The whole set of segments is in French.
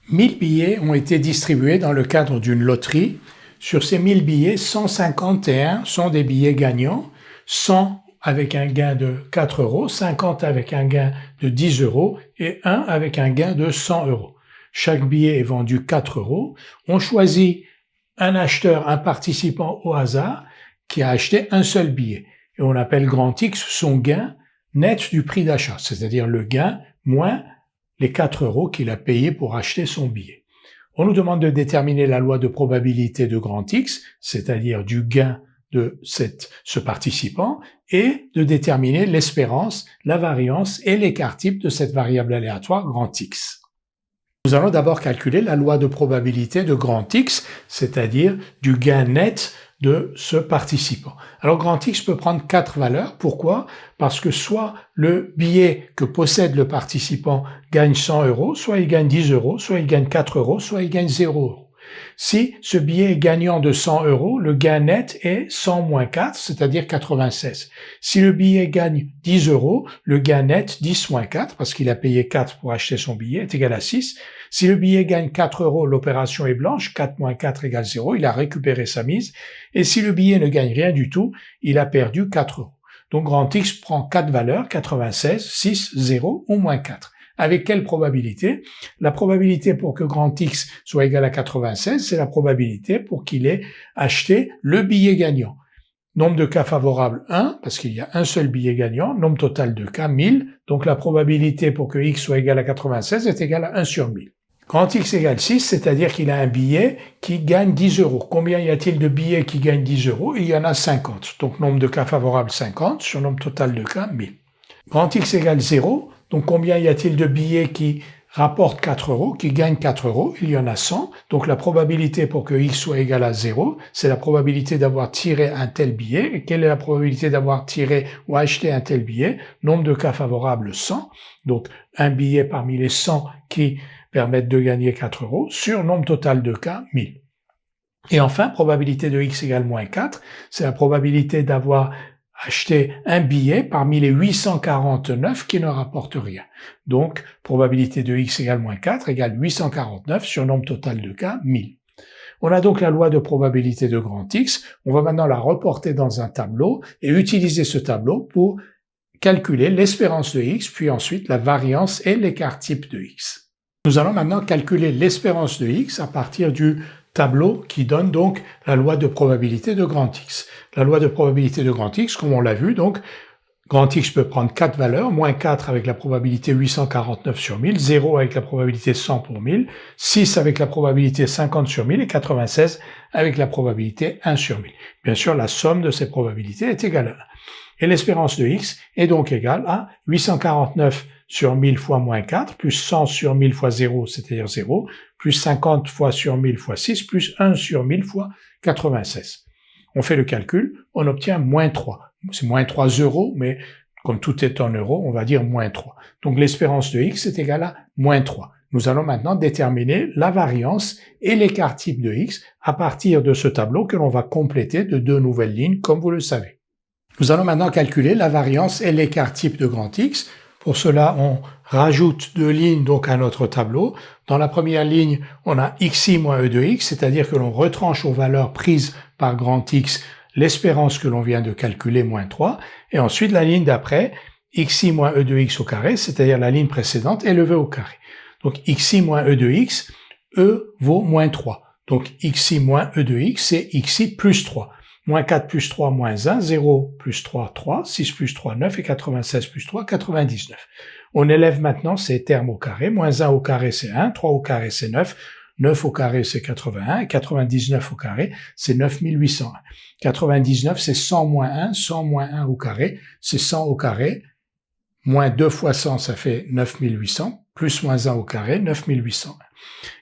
1000 billets ont été distribués dans le cadre d'une loterie. Sur ces 1000 billets, 151 sont des billets gagnants, 100 avec un gain de 4 euros, 50 avec un gain de 10 euros et 1 avec un gain de 100 euros. Chaque billet est vendu 4 euros. On choisit un acheteur, un participant au hasard qui a acheté un seul billet. Et on appelle grand X son gain net du prix d'achat, c'est-à-dire le gain moins les 4 euros qu'il a payé pour acheter son billet. On nous demande de déterminer la loi de probabilité de grand X, c'est-à-dire du gain de ce participant, et de déterminer l'espérance, la variance et l'écart type de cette variable aléatoire grand X. Nous allons d'abord calculer la loi de probabilité de grand X, c'est-à-dire du gain net de ce participant. Alors grand X peut prendre 4 valeurs. Pourquoi? Parce que soit le billet que possède le participant gagne 100 euros, soit il gagne 10 euros, soit il gagne 4 euros, soit il gagne 0 euros. Si ce billet est gagnant de 100 euros, le gain net est 100 moins 4, c'est-à-dire 96. Si le billet gagne 10 euros, le gain net 10 moins 4, parce qu'il a payé 4 pour acheter son billet, est égal à 6. Si le billet gagne 4 euros, l'opération est blanche, 4 moins 4 égale 0, il a récupéré sa mise. Et si le billet ne gagne rien du tout, il a perdu 4 euros. Donc grand X prend 4 valeurs, 96, 6, 0 ou moins 4. Avec quelle probabilité? La probabilité pour que grand X soit égal à 96, c'est la probabilité pour qu'il ait acheté le billet gagnant. Nombre de cas favorables 1, parce qu'il y a un seul billet gagnant, nombre total de cas 1000, donc la probabilité pour que X soit égal à 96 est égale à 1 sur 1000. Quand X égale 6, c'est-à-dire qu'il a un billet qui gagne 10 euros. Combien y a-t-il de billets qui gagnent 10 euros? Il y en a 50. Donc nombre de cas favorables 50 sur nombre total de cas 1000. Quand X égale 0, donc combien y a-t-il de billets qui rapportent 4 euros, qui gagnent 4 euros? Il y en a 100. Donc la probabilité pour que X soit égal à 0, c'est la probabilité d'avoir tiré un tel billet. Et quelle est la probabilité d'avoir tiré ou acheté un tel billet? Nombre de cas favorables 100. Donc un billet parmi les 100 qui permettent de gagner 4 euros sur nombre total de cas 1000. Et enfin, probabilité de X égale moins 4, c'est la probabilité d'avoir acheté un billet parmi les 849 qui ne rapportent rien. Donc, probabilité de X égale moins 4 égale 849 sur nombre total de cas 1000. On a donc la loi de probabilité de grand X. On va maintenant la reporter dans un tableau et utiliser ce tableau pour calculer l'espérance de X, puis ensuite la variance et l'écart type de X. Nous allons maintenant calculer l'espérance de X à partir du tableau qui donne donc la loi de probabilité de grand X. La loi de probabilité de grand X, comme on l'a vu, donc, grand X peut prendre 4 valeurs, moins 4 avec la probabilité 849 sur 1000, 0 avec la probabilité 100 pour 1000, 6 avec la probabilité 50 sur 1000 et 96 avec la probabilité 1 sur 1000. Bien sûr, la somme de ces probabilités est égale à 1. Et l'espérance de X est donc égale à 849 sur 1000 fois moins 4, plus 100 sur 1000 fois 0, c'est-à-dire 0, plus 50 fois sur 1000 fois 6, plus 1 sur 1000 fois 96. On fait le calcul, on obtient moins 3. C'est moins 3 euros, mais comme tout est en euros, on va dire moins 3. Donc l'espérance de X est égale à moins 3. Nous allons maintenant déterminer la variance et l'écart type de X à partir de ce tableau que l'on va compléter de 2 nouvelles lignes, comme vous le savez. Nous allons maintenant calculer la variance et l'écart type de grand X. Pour cela, on rajoute 2 lignes donc à notre tableau. Dans la première ligne, on a xi moins e de x, c'est-à-dire que l'on retranche aux valeurs prises par grand X l'espérance que l'on vient de calculer, moins 3. Et ensuite, la ligne d'après, xi moins e de x au carré, c'est-à-dire la ligne précédente, élevée au carré. Donc xi moins e de x, e vaut moins 3. Donc xi moins e de x, c'est xi plus 3. Moins 4 plus 3 moins 1, 0 plus 3, 3, 6 plus 3, 9 et 96 plus 3, 99. On élève maintenant ces termes au carré. Moins 1 au carré, c'est 1, 3 au carré, c'est 9, 9 au carré, c'est 81, et 99 au carré, c'est 9801. 99, c'est 100 moins 1, 100 moins 1 au carré, c'est 100 au carré, moins 2 fois 100, ça fait 9800, plus moins 1 au carré, 9801.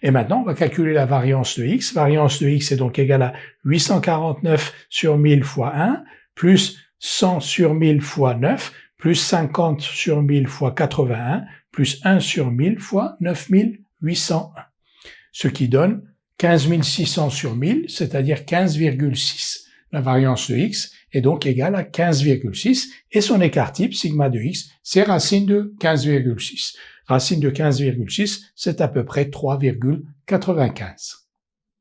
Et maintenant, on va calculer la variance de X. Variance de X est donc égale à 849 sur 1000 fois 1, plus 100 sur 1000 fois 9, plus 50 sur 1000 fois 81, plus 1 sur 1000 fois 9801. Ce qui donne 15 600 sur 1000, c'est-à-dire 15,6. La variance de X est donc égale à 15,6 et son écart type, sigma de X, c'est racine de 15,6. Racine de 15,6, c'est à peu près 3,95.